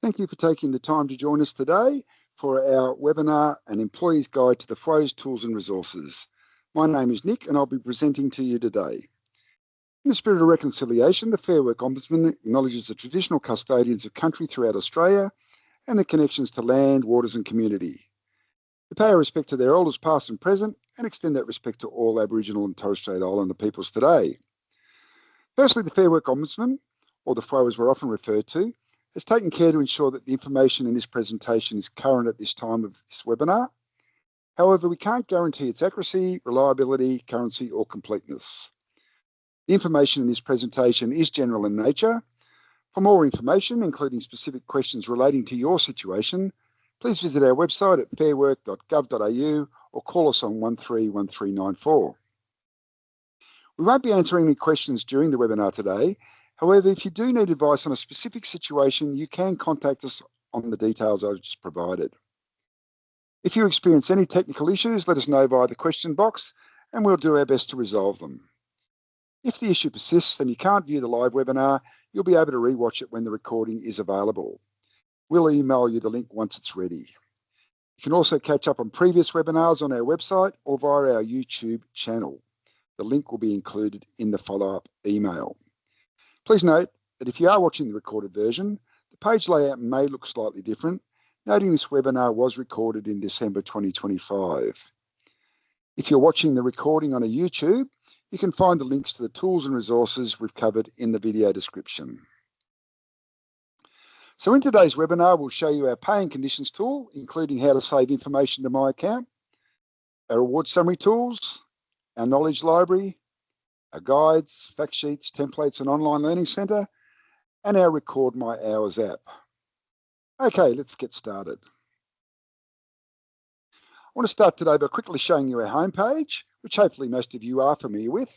Thank you for taking the time to join us today for our webinar, An Employee's Guide to the FWO's Tools and Resources. My name is Nick and I'll be presenting to you today. In the spirit of reconciliation, the Fair Work Ombudsman acknowledges the traditional custodians of country throughout Australia and the connections to land, waters and community. We pay our respect to their elders past and present and extend that respect to all Aboriginal and Torres Strait Islander peoples today. Firstly, the Fair Work Ombudsman, or the FWO as we're often referred to, has taken care to ensure that the information in this presentation is current at this time of this webinar. However, we can't guarantee its accuracy, reliability, currency or completeness. The information in this presentation is general in nature. For more information, including specific questions relating to your situation, please visit our website at fairwork.gov.au or call us on 131394. We won't be answering any questions during the webinar today. However, if you do need advice on a specific situation, you can contact us on the details I've just provided. If you experience any technical issues, let us know via the question box and we'll do our best to resolve them. If the issue persists and you can't view the live webinar, you'll be able to rewatch it when the recording is available. We'll email you the link once it's ready. You can also catch up on previous webinars on our website or via our YouTube channel. The link will be included in the follow-up email. Please note that if you are watching the recorded version, the page layout may look slightly different, noting this webinar was recorded in December 2025. If you're watching the recording on a YouTube, you can find the links to the tools and resources we've covered in the video description. So in today's webinar, we'll show you our pay and conditions tool, including how to save information to my account, our award summary tools, our knowledge library, our guides, fact sheets, templates and online learning centre, and our Record My Hours app. Okay, let's get started. I want to start today by quickly showing you our homepage, which hopefully most of you are familiar with.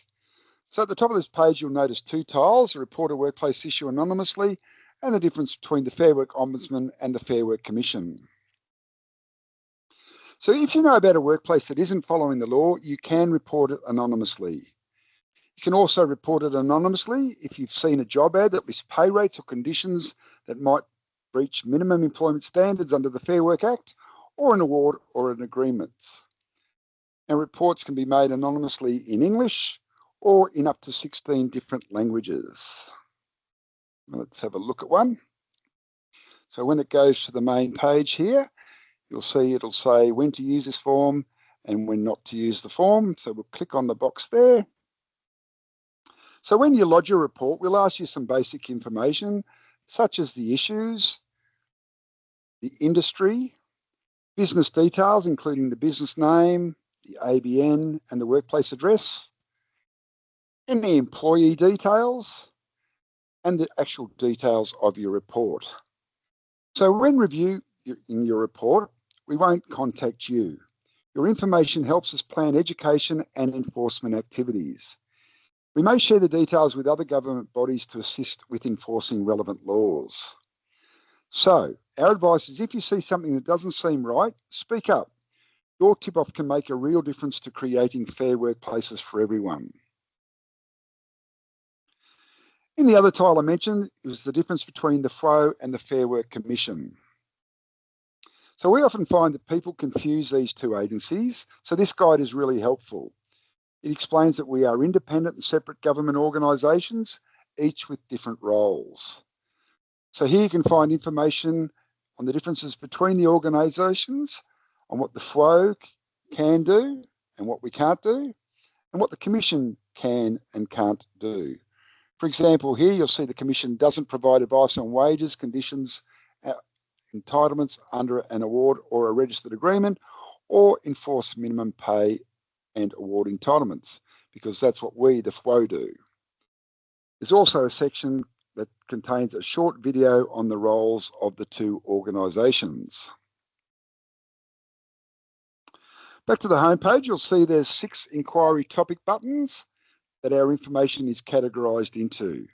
So at the top of this page, you'll notice two tiles, a report a workplace issue anonymously, and the difference between the Fair Work Ombudsman and the Fair Work Commission. So if you know about a workplace that isn't following the law, you can report it anonymously. You can also report it anonymously if you've seen a job ad that lists pay rates or conditions that might breach minimum employment standards under the Fair Work Act, or an award or an agreement. Now, reports can be made anonymously in English or in up to 16 different languages. Let's have a look at one. So when it goes to the main page here, you'll see it'll say when to use this form and when not to use the form. So we'll click on the box there. So when you lodge a report, we'll ask you some basic information, such as the issues, the industry, business details, including the business name, the ABN and the workplace address, any employee details, and the actual details of your report. So when reviewing your report, we won't contact you. Your information helps us plan education and enforcement activities. We may share the details with other government bodies to assist with enforcing relevant laws. So, our advice is if you see something that doesn't seem right, speak up. Your tip-off can make a real difference to creating fair workplaces for everyone. In the other tile I mentioned is the difference between the FWO and the Fair Work Commission. So we often find that people confuse these two agencies, so this guide is really helpful. It explains that we are independent and separate government organisations, each with different roles. So here you can find information on the differences between the organisations, on what the FWO can do and what we can't do, and what the Commission can and can't do. For example, here you'll see the Commission doesn't provide advice on wages, conditions, entitlements under an award or a registered agreement, or enforce minimum pay and award entitlements, because that's what we, the FWO, do. There's also a section that contains a short video on the roles of the two organisations. Back to the homepage, you'll see there's 6 inquiry topic buttons that our information is categorised into.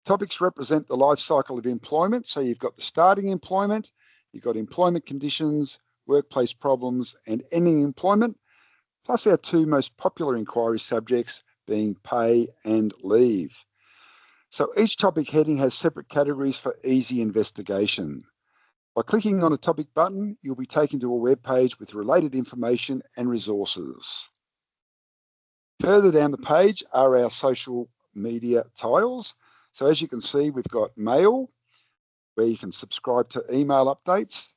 Topics represent the life cycle of employment, so you've got the starting employment, you've got employment conditions, workplace problems and ending employment, plus our 2 most popular inquiry subjects being pay and leave. So each topic heading has separate categories for easy investigation. By clicking on the topic button, you'll be taken to a web page with related information and resources. Further down the page are our social media tiles. So as you can see, we've got mail, where you can subscribe to email updates,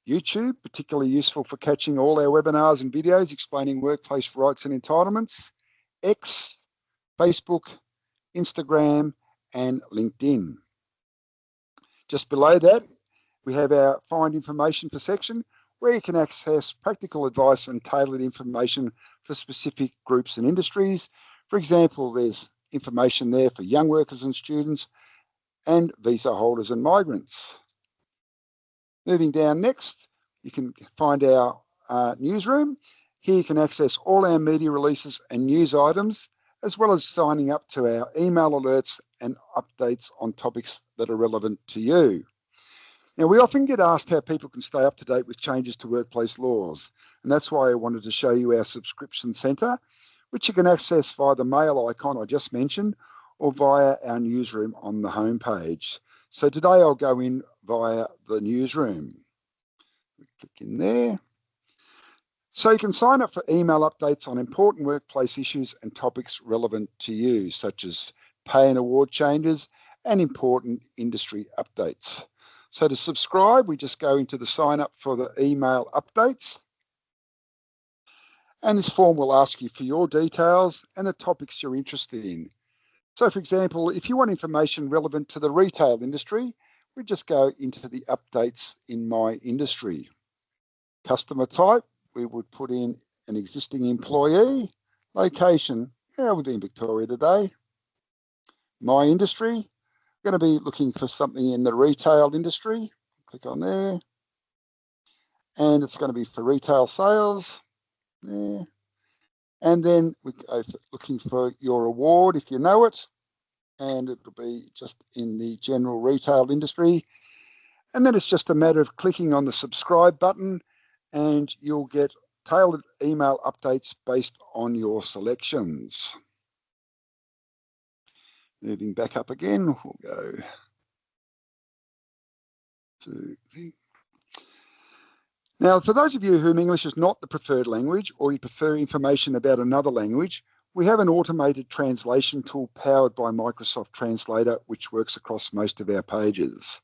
YouTube, particularly useful for catching all our webinars and videos explaining workplace rights and entitlements, X, Facebook, Instagram, and LinkedIn. Just below that, we have our Find Information for section, where you can access practical advice and tailored information for specific groups and industries. For example, there's information there for young workers and students and visa holders and migrants. Moving down next, you can find our newsroom. Here you can access all our media releases and news items, as well as signing up to our email alerts and updates on topics that are relevant to you. Now, we often get asked how people can stay up to date with changes to workplace laws, and that's why I wanted to show you our subscription centre, which you can access via the mail icon I just mentioned or via our newsroom on the homepage. So today I'll go in via the newsroom. Click in there. So you can sign up for email updates on important workplace issues and topics relevant to you, such as pay and award changes and important industry updates. So to subscribe, we just go into the sign up for the email updates. And this form will ask you for your details and the topics you're interested in. So for example, if you want information relevant to the retail industry, we just go into the updates in my industry. Customer type, we would put in an existing employee. Location, we'll be in Victoria today. My industry, going to be looking for something in the retail industry. Click on there. And it's going to be for retail sales. There. And then we go for looking for your award if you know it. And it'll be just in the general retail industry. And then it's just a matter of clicking on the subscribe button and you'll get tailored email updates based on your selections. Moving back up again, we'll go to the... Now, for those of you whom English is not the preferred language or you prefer information about another language, we have an automated translation tool powered by Microsoft Translator, which works across most of our pages.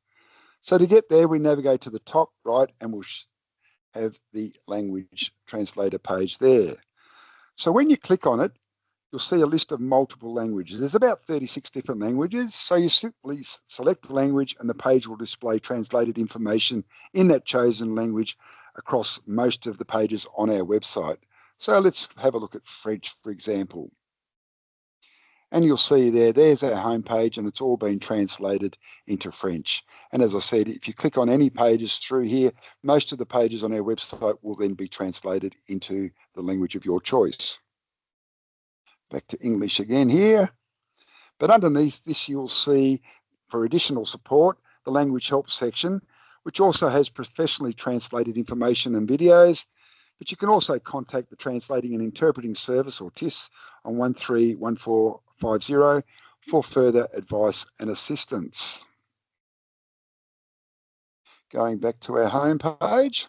So to get there, we navigate to the top right and we'll have the language translator page there. So when you click on it, you'll see a list of multiple languages. There's about 36 different languages. So you simply select the language and the page will display translated information in that chosen language across most of the pages on our website. So let's have a look at French, for example. And you'll see there's our homepage and it's all been translated into French. And as I said, if you click on any pages through here, most of the pages on our website will then be translated into the language of your choice. Back to English again here. But underneath this, you'll see for additional support, the language help section, which also has professionally translated information and videos. But you can also contact the Translating and Interpreting Service, or TIS, on 131450 for further advice and assistance. Going back to our home page.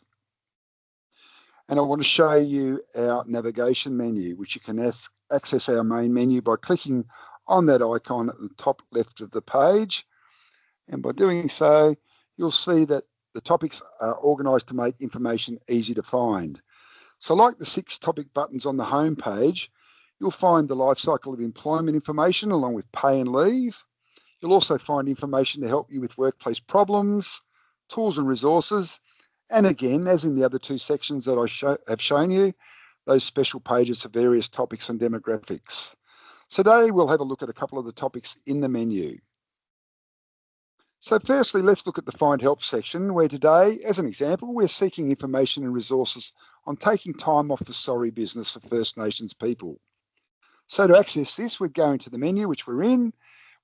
And I want to show you our navigation menu, which you can access our main menu by clicking on that icon at the top left of the page. And by doing so, you'll see that the topics are organised to make information easy to find. So like the 6 topic buttons on the home page, you'll find the life cycle of employment information along with pay and leave. You'll also find information to help you with workplace problems, tools and resources. And again, as in the other 2 sections that I have shown you, those special pages for various topics and demographics. So today we'll have a look at a couple of the topics in the menu. So firstly, let's look at the Find Help section, where today, as an example, we're seeking information and resources on taking time off the sorry business for First Nations people. So to access this, we'd go into the menu, which we're in.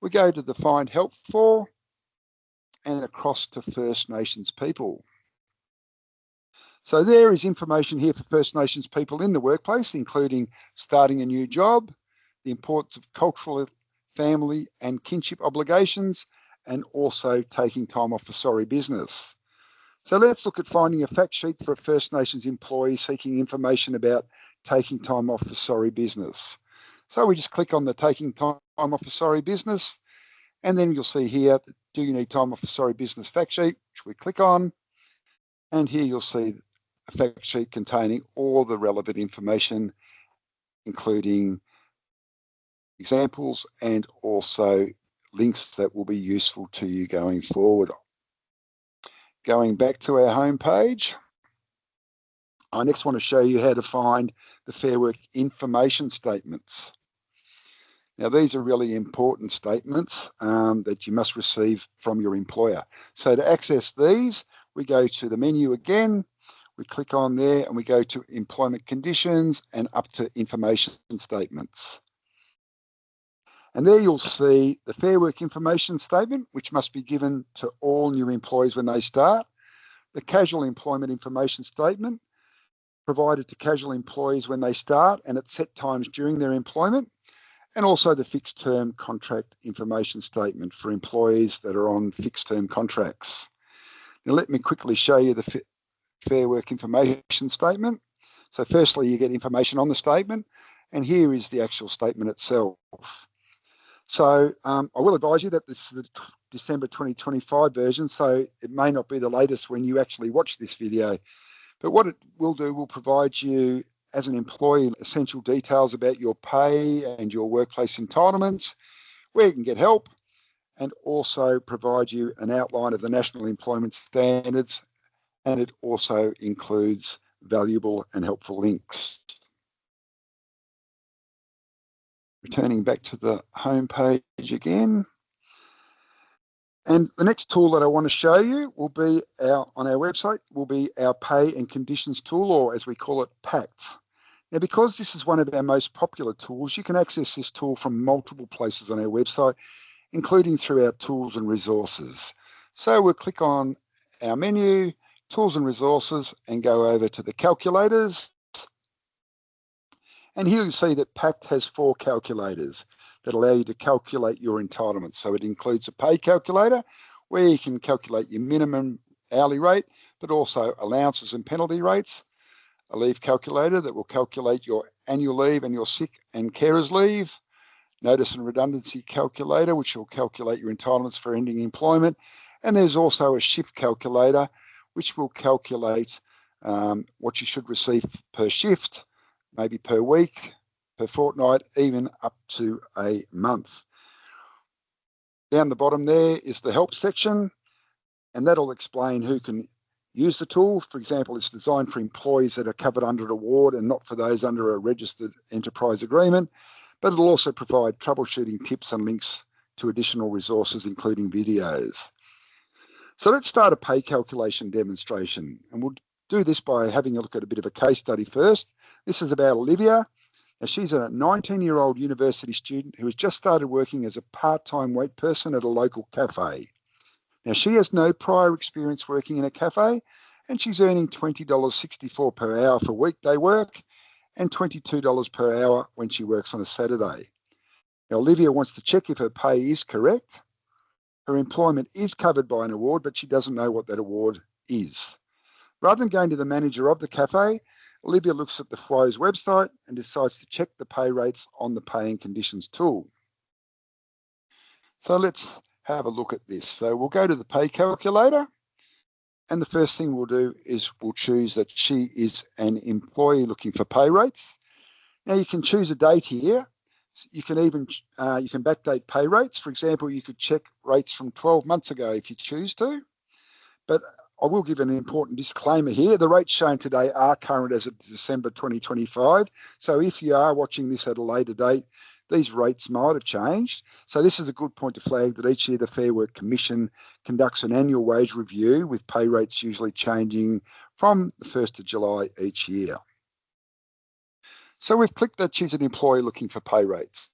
We go to the Find Help for and across to First Nations people. So there is information here for First Nations people in the workplace, including starting a new job, the importance of cultural family and kinship obligations, and also taking time off for sorry business. So let's look at finding a fact sheet for a First Nations employee seeking information about taking time off for sorry business. So we just click on the taking time off for sorry business, and then you'll see here, do you need time off for sorry business fact sheet, which we click on, and here you'll see a fact sheet containing all the relevant information, including examples and also links that will be useful to you going forward. Going back to our home page, I next want to show you how to find the Fair Work information statements. Now, these are really important statements that you must receive from your employer. So to access these, we go to the menu again, we click on there and we go to employment conditions and up to information statements. And there you'll see the Fair Work information statement, which must be given to all new employees when they start. The casual employment information statement, provided to casual employees when they start and at set times during their employment. And also the fixed term contract information statement for employees that are on fixed term contracts. Now let me quickly show you the Fair Work information statement. So firstly, you get information on the statement, and here is the actual statement itself. So I will advise you that this is the December 2025 version, so it may not be the latest when you actually watch this video. But what it will do will provide you, as an employee, essential details about your pay and your workplace entitlements, where you can get help, and also provide you an outline of the National Employment Standards, and it also includes valuable and helpful links. Returning back to the home page again. And the next tool that I want to show you will be on our website, will be our Pay and Conditions tool, or as we call it, PACT. Now, because this is one of our most popular tools, you can access this tool from multiple places on our website, including through our tools and resources. So we'll click on our menu, Tools and Resources, and go over to the calculators. And here you see that PACT has 4 calculators that allow you to calculate your entitlements. So it includes a pay calculator where you can calculate your minimum hourly rate, but also allowances and penalty rates, a leave calculator that will calculate your annual leave and your sick and carers leave, notice and redundancy calculator, which will calculate your entitlements for ending employment. And there's also a shift calculator, which will calculate what you should receive per shift, maybe per week, per fortnight, even up to a month. Down the bottom there is the help section, and that'll explain who can use the tool. For example, it's designed for employees that are covered under an award and not for those under a registered enterprise agreement, but it'll also provide troubleshooting tips and links to additional resources, including videos. So let's start a pay calculation demonstration, and we'll do this by having a look at a bit of a case study first. This is about Olivia. Now, she's a 19-year-old university student who has just started working as a part-time wait person at a local cafe. Now, she has no prior experience working in a cafe, and she's earning $20.64 per hour for weekday work and $22 per hour when she works on a Saturday. Now, Olivia wants to check if her pay is correct. Her employment is covered by an award, but she doesn't know what that award is. Rather than going to the manager of the cafe, Olivia looks at the FWO's website and decides to check the pay rates on the Pay and Conditions tool. So let's have a look at this. So we'll go to the pay calculator, and the first thing we'll do is we'll choose that she is an employee looking for pay rates. Now you can choose a date here. You can even you can backdate pay rates. For example, you could check rates from 12 months ago if you choose to. But I will give an important disclaimer here. The rates shown today are current as of December 2025. So if you are watching this at a later date, these rates might have changed. So this is a good point to flag that each year the Fair Work Commission conducts an annual wage review, with pay rates usually changing from the 1st of July each year. So we've clicked that she's an employee looking for pay rates.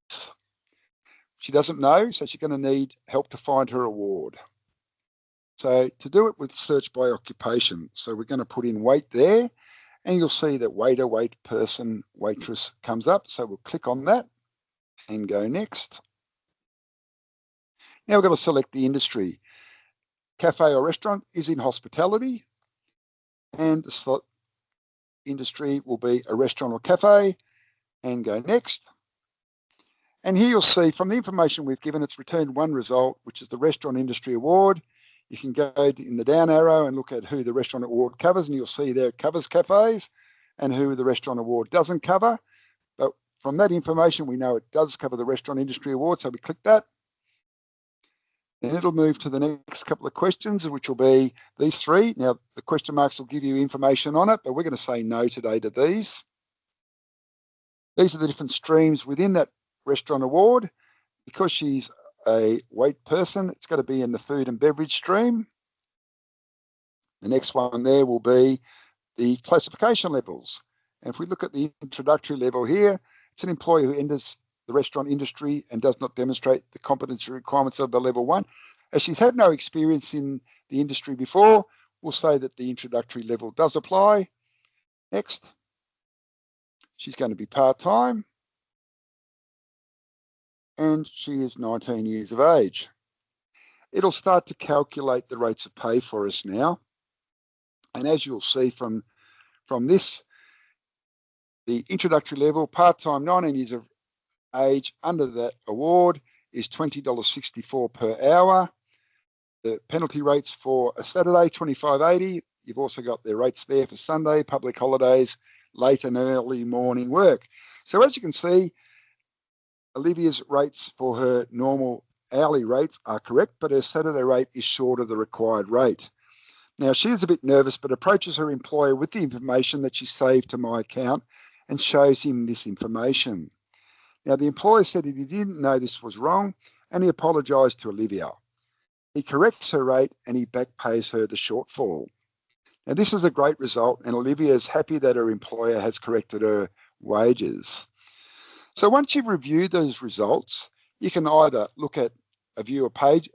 She doesn't know, so she's going to need help to find her award. So to do it, we'll search by occupation. So we're going to put in wait there, and you'll see that waiter, wait person, waitress comes up. So we'll click on that and go next. Now we're going to select the industry. Cafe or restaurant is in hospitality, and the industry will be a restaurant or cafe, and go next. And here you'll see from the information we've given, it's returned one result, which is the Restaurant Industry Award. You can go in the down arrow and look at who the Restaurant Award covers, and you'll see there it covers cafes and who the Restaurant Award doesn't cover. But from that information, we know it does cover the Restaurant Industry Award, so we click that. Then it'll move to the next couple of questions, which will be these three. Now, the question marks will give you information on it, but we're going to say no today to these. These are the different streams within that Restaurant Award. Because she's a wait person, it's got to be in the food and beverage stream. The next one there will be the classification levels. And if we look at the introductory level here, it's an employee who enters the restaurant industry and does not demonstrate the competency requirements of the level 1. As she's had no experience in the industry before, we'll say that the introductory level does apply. Next. She's going to be part-time. And she is 19 years of age. It'll start to calculate the rates of pay for us now. And as you'll see from this, the introductory level, part-time, 19 years of age, under that award is $20.64 per hour. The penalty rates for a Saturday, $25.80. You've also got their rates there for Sunday, public holidays, late and early morning work. So as you can see, Olivia's rates for her normal hourly rates are correct, but her Saturday rate is short of the required rate. Now, she is a bit nervous, but approaches her employer with the information that she saved to my account and shows him this information. Now, the employer said that he didn't know this was wrong, and he apologised to Olivia. He corrects her rate and he back pays her the shortfall. Now, this is a great result, and Olivia is happy that her employer has corrected her wages. So once you've reviewed those results, you can either look at a viewer page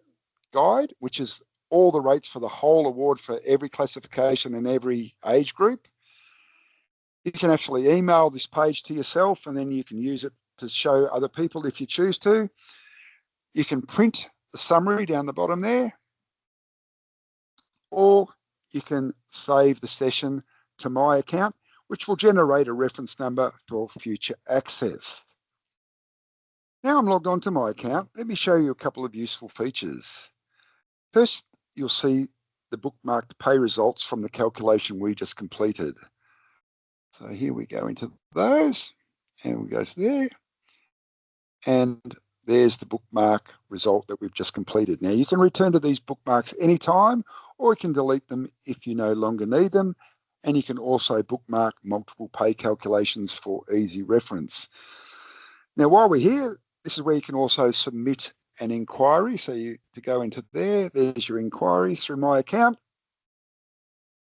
guide, which is all the rates for the whole award for every classification and every age group. You can actually email this page to yourself, and then you can use it to show other people if you choose to. You can print the summary down the bottom there, or you can save the session to my account, which will generate a reference number for future access. Now I'm logged on to my account. Let me show you a couple of useful features. First, you'll see the bookmarked pay results from the calculation we just completed. So here we go into those, and we go to there, and there's the bookmark result that we've just completed. Now you can return to these bookmarks anytime, or you can delete them if you no longer need them, and you can also bookmark multiple pay calculations for easy reference. Now while we're here, this is where you can also submit an inquiry. So to go into there, there's your inquiries through my account.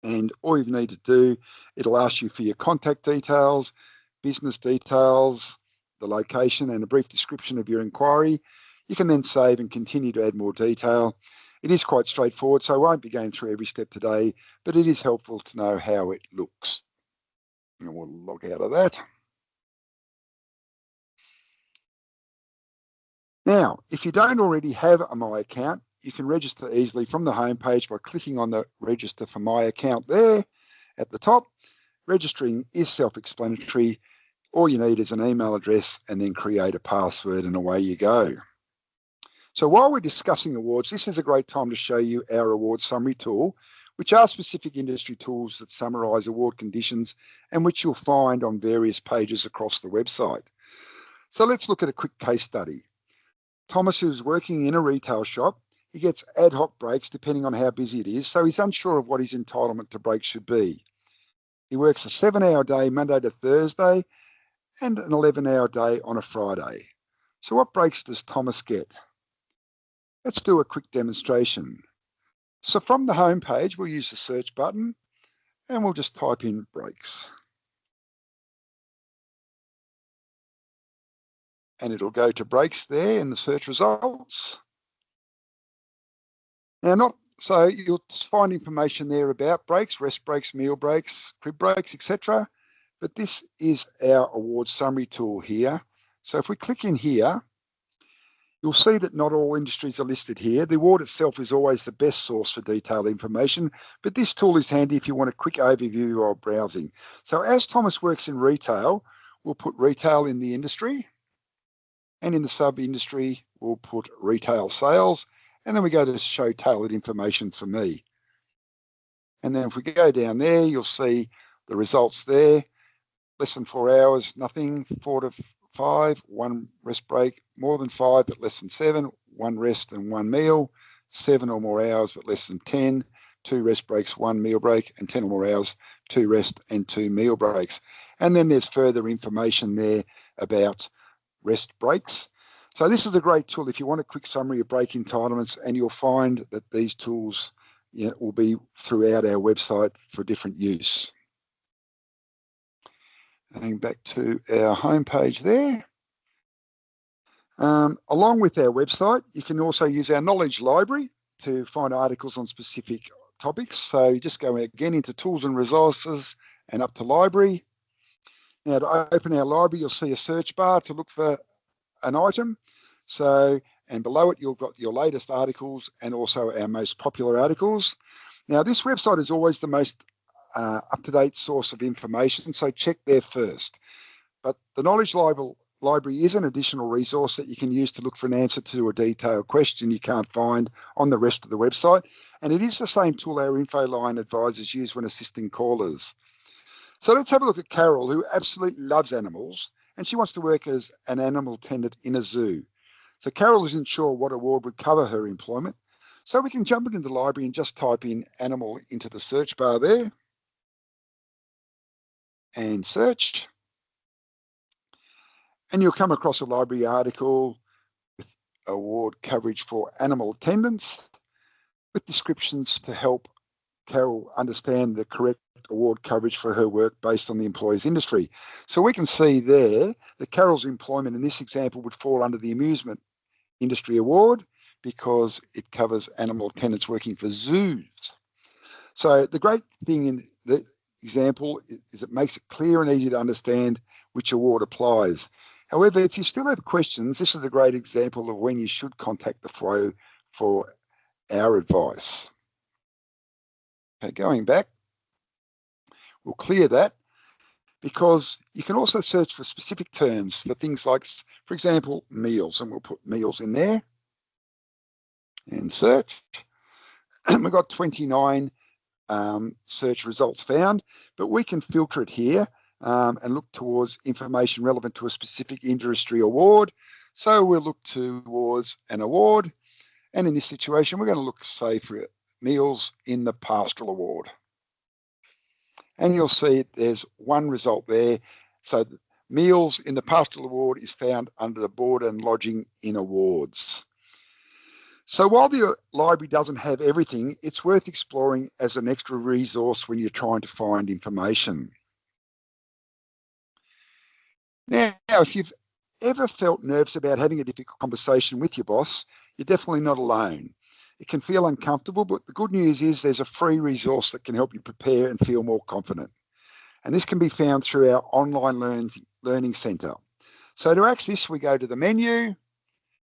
And all you need to do, it'll ask you for your contact details, business details, the location, and a brief description of your inquiry. You can then save and continue to add more detail. It is quite straightforward, so I won't be going through every step today, but it is helpful to know how it looks. And we'll log out of that. Now, if you don't already have a My Account, you can register easily from the homepage by clicking on the Register for My Account there at the top. Registering is self-explanatory. All you need is an email address and then create a password, and away you go. So while we're discussing awards, this is a great time to show you our award summary tool, which are specific industry tools that summarise award conditions and which you'll find on various pages across the website. So let's look at a quick case study. Thomas, who's working in a retail shop, he gets ad hoc breaks depending on how busy it is, so he's unsure of what his entitlement to breaks should be. He works a 7-hour day Monday to Thursday and an 11-hour day on a Friday. So what breaks does Thomas get? Let's do a quick demonstration. So from the home page, we'll use the search button and we'll just type in breaks. And it'll go to breaks there in the search results. Now, so you'll find information there about breaks, rest breaks, meal breaks, crib breaks, etc. But this is our award summary tool here. So if we click in here, You'll see that not all industries are listed here. The award itself is always the best source for detailed information, but this tool is handy if you want a quick overview while browsing. So as Thomas works in retail, we'll put retail in the industry, and in the sub-industry, we'll put retail sales, and then we go to show tailored information for me. And then if we go down there, you'll see the results there. Less than 4 hours, nothing. 4 to 5, 1 rest break. More than 5, but less than 7, 1 rest and 1 meal. 7 or more hours, but less than 10. 2 rest breaks, 1 meal break, and 10 or more hours, 2 rest and 2 meal breaks. And then there's further information there about rest breaks. So this is a great tool if you want a quick summary of break entitlements, and you'll find that these tools will be throughout our website for different use. Going back to our homepage there. Along with our website, you can also use our knowledge library to find articles on specific topics. So you just go again into tools and resources and up to library. Now to open our library, you'll see a search bar to look for an item. So, and below it, you've got your latest articles and also our most popular articles. Now this website is always the most up-to-date source of information, so check there first. But the Knowledge Library is an additional resource that you can use to look for an answer to a detailed question you can't find on the rest of the website. And it is the same tool our InfoLine advisors use when assisting callers. So let's have a look at Carol, who absolutely loves animals, and she wants to work as an animal attendant in a zoo. So Carol isn't sure what award would cover her employment. So we can jump into the library and just type in animal into the search bar there. And search, and you'll come across a library article with award coverage for animal attendants with descriptions to help Carol understand the correct award coverage for her work based on the employee's industry. So we can see there that Carol's employment in this example would fall under the amusement industry award because it covers animal attendants working for zoos. So the great thing in the example is it makes it clear and easy to understand which award applies. However, if you still have questions, this is a great example of when you should contact the FWO for our advice. Okay, going back, we'll clear that because you can also search for specific terms for things like, for example, meals, and we'll put meals in there and search. We've got 29 search results found, but we can filter it here and look towards information relevant to a specific industry award. So we'll look towards an award, and in this situation, we're going to look, say, for meals in the pastoral award. And you'll see there's one result there. So meals in the pastoral award is found under the board and lodging in awards. So while the library doesn't have everything, it's worth exploring as an extra resource when you're trying to find information. Now, if you've ever felt nervous about having a difficult conversation with your boss, you're definitely not alone. It can feel uncomfortable, but the good news is there's a free resource that can help you prepare and feel more confident. And this can be found through our online learning centre. So to access this, we go to the menu,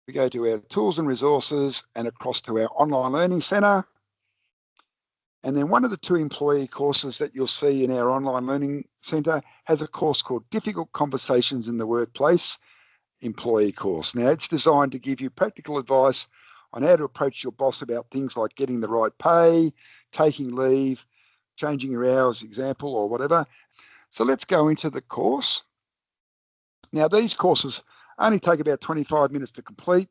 we go to our tools and resources and across to our online learning centre. And then one of the 2 employee courses that you'll see in our online learning centre has a course called Difficult Conversations in the Workplace employee course. Now it's designed to give you practical advice on how to approach your boss about things like getting the right pay, taking leave, changing your hours, example, or whatever. So let's go into the course. Now these courses only take about 25 minutes to complete.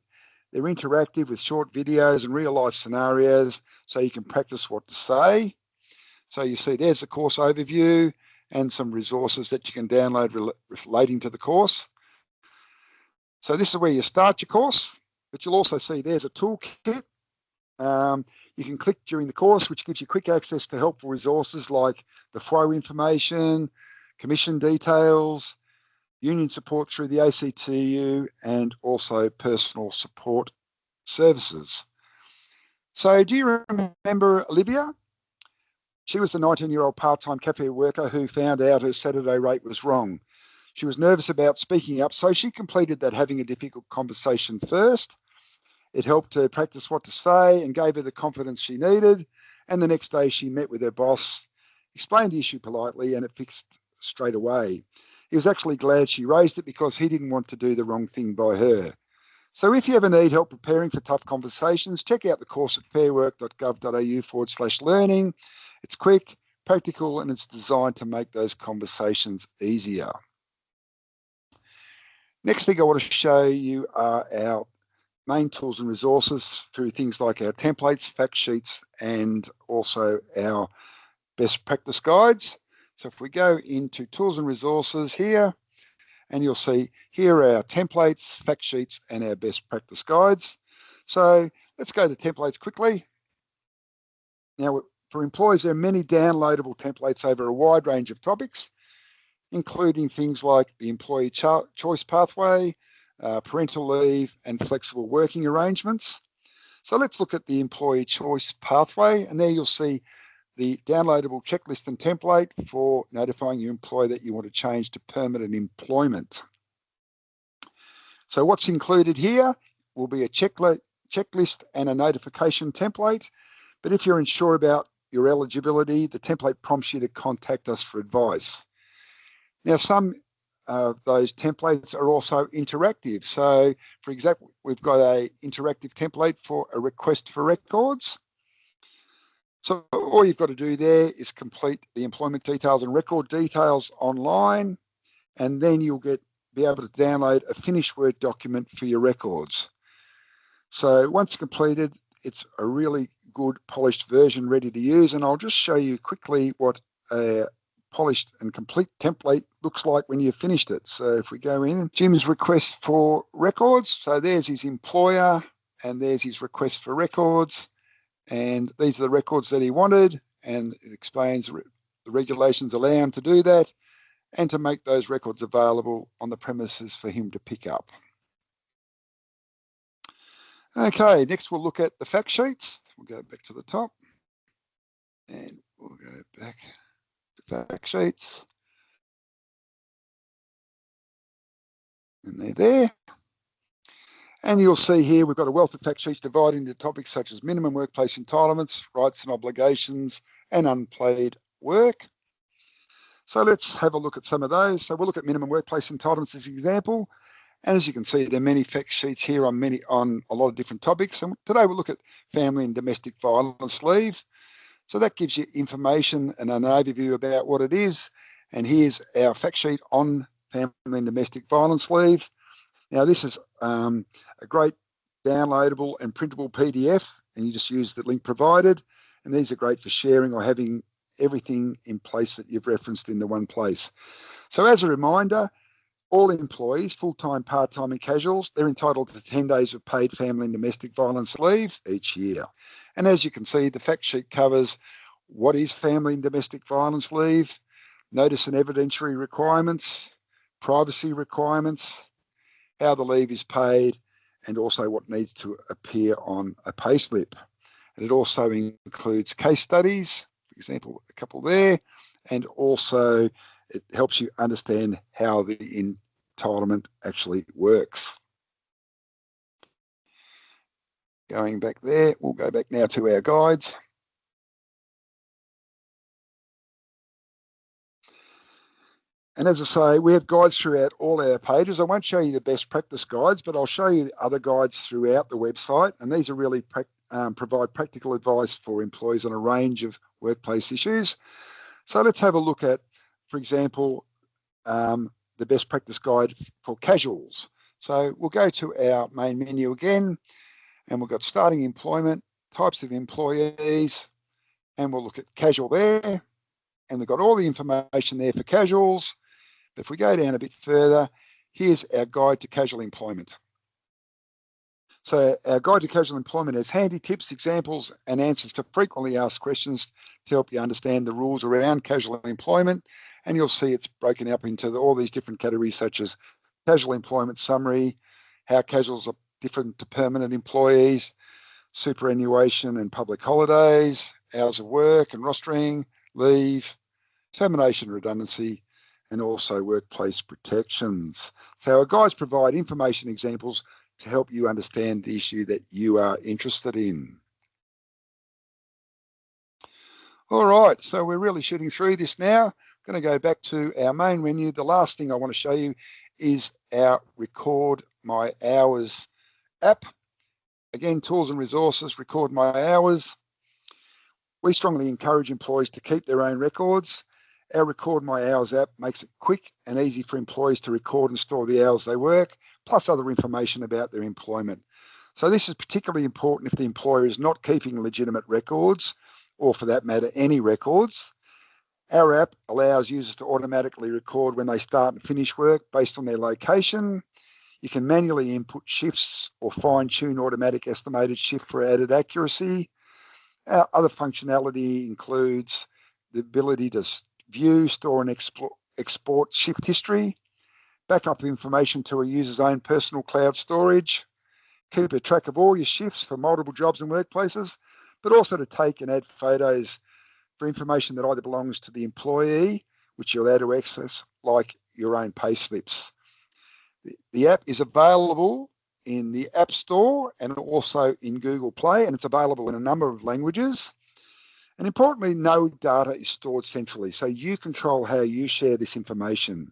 They're interactive with short videos and real life scenarios so you can practice what to say. So you see there's the course overview and some resources that you can download relating to the course. So this is where you start your course, but you'll also see there's a toolkit. You can click during the course, which gives you quick access to helpful resources like the FWO information, commission details, union support through the ACTU, and also personal support services. So do you remember Olivia? She was the 19-year-old part-time cafe worker who found out her Saturday rate was wrong. She was nervous about speaking up, so she completed that having a difficult conversation first. It helped her practice what to say and gave her the confidence she needed. And the next day she met with her boss, explained the issue politely, and it fixed straight away. He was actually glad she raised it because he didn't want to do the wrong thing by her. So if you ever need help preparing for tough conversations, check out the course at fairwork.gov.au/learning. It's quick, practical, and it's designed to make those conversations easier. Next thing I want to show you are our main tools and resources through things like our templates, fact sheets, and also our best practice guides. So if we go into tools and resources here, and you'll see here are our templates, fact sheets, and our best practice guides. So let's go to templates quickly. Now, for employees, there are many downloadable templates over a wide range of topics, including things like the employee choice pathway, parental leave, and flexible working arrangements. So let's look at the employee choice pathway, and there you'll see the downloadable checklist and template for notifying your employer that you want to change to permanent employment. So what's included here will be a checklist and a notification template. But if you're unsure about your eligibility, the template prompts you to contact us for advice. Now, some of those templates are also interactive. So, for example, we've got an interactive template for a request for records. So all you've got to do there is complete the employment details and record details online, and then you'll be able to download a finished Word document for your records. So once completed, it's a really good polished version ready to use, and I'll just show you quickly what a polished and complete template looks like when you've finished it. So if we go in, Jim's request for records, so there's his employer and there's his request for records. And these are the records that he wanted, and it explains the regulations allow him to do that and to make those records available on the premises for him to pick up. Okay, next we'll look at the fact sheets. We'll go back to the top and we'll go back to fact sheets. And they're there. And you'll see here we've got a wealth of fact sheets divided into topics such as minimum workplace entitlements, rights and obligations, and unpaid work. So let's have a look at some of those. So we'll look at minimum workplace entitlements as an example. And as you can see, there are many fact sheets here on a lot of different topics. And today we'll look at family and domestic violence leave. So that gives you information and an overview about what it is. And here's our fact sheet on family and domestic violence leave. Now, this is a great downloadable and printable PDF, and you just use the link provided. And these are great for sharing or having everything in place that you've referenced in the one place. So as a reminder, all employees, full-time, part-time and casuals, they're entitled to 10 days of paid family and domestic violence leave each year. And as you can see, the fact sheet covers what is family and domestic violence leave, notice and evidentiary requirements, privacy requirements, how the leave is paid, and also what needs to appear on a payslip. And it also includes case studies, for example, a couple there, and also it helps you understand how the entitlement actually works. Going back there, we'll go back now to our guides. And as I say, we have guides throughout all our pages. I won't show you the best practice guides, but I'll show you the other guides throughout the website. And these are really provide practical advice for employees on a range of workplace issues. So let's have a look at, for example, the best practice guide for casuals. So we'll go to our main menu again, and we've got starting employment, types of employees, and we'll look at casual there. And we've got all the information there for casuals. If we go down a bit further, here's our guide to casual employment. So our guide to casual employment has handy tips, examples, and answers to frequently asked questions to help you understand the rules around casual employment. And you'll see it's broken up into all these different categories, such as casual employment summary, how casuals are different to permanent employees, superannuation and public holidays, hours of work and rostering, leave, termination, redundancy, and also workplace protections. So our guides provide information examples to help you understand the issue that you are interested in. All right, so we're really shooting through this now. I'm going to go back to our main menu. The last thing I want to show you is our Record My Hours app. Again, tools and resources, Record My Hours. We strongly encourage employees to keep their own records. Our Record My Hours app makes it quick and easy for employees to record and store the hours they work, plus other information about their employment. So this is particularly important if the employer is not keeping legitimate records, or for that matter, any records. Our app allows users to automatically record when they start and finish work based on their location. You can manually input shifts or fine-tune automatic estimated shift for added accuracy. Our other functionality includes the ability to view, store and export shift history, backup information to a user's own personal cloud storage, keep a track of all your shifts for multiple jobs and workplaces, but also to take and add photos for information that either belongs to the employee, which you're allowed to access, like your own pay slips. The app is available in the App Store and also in Google Play, and it's available in a number of languages. And importantly, no data is stored centrally, so you control how you share this information.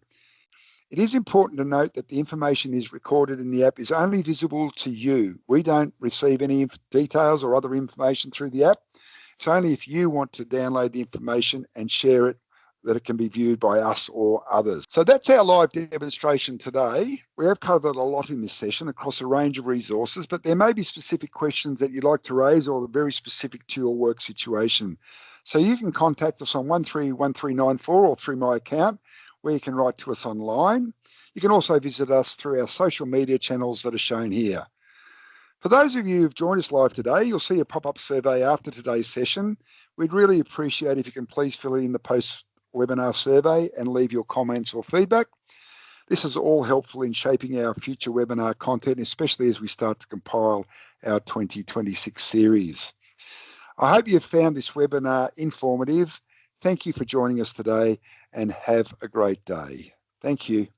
It is important to note that the information is recorded in the app is only visible to you. We don't receive any details or other information through the app. It's only if you want to download the information and share it that it can be viewed by us or others. So that's our live demonstration today. We have covered a lot in this session across a range of resources, but there may be specific questions that you'd like to raise or very specific to your work situation. So you can contact us on 131394 or through my account, where you can write to us online. You can also visit us through our social media channels that are shown here. For those of you who've joined us live today, you'll see a pop-up survey after today's session. We'd really appreciate if you can please fill in the post-webinar survey and leave your comments or feedback. This is all helpful in shaping our future webinar content, especially as we start to compile our 2026 series. I hope you've found this webinar informative. Thank you for joining us today and have a great day. Thank you.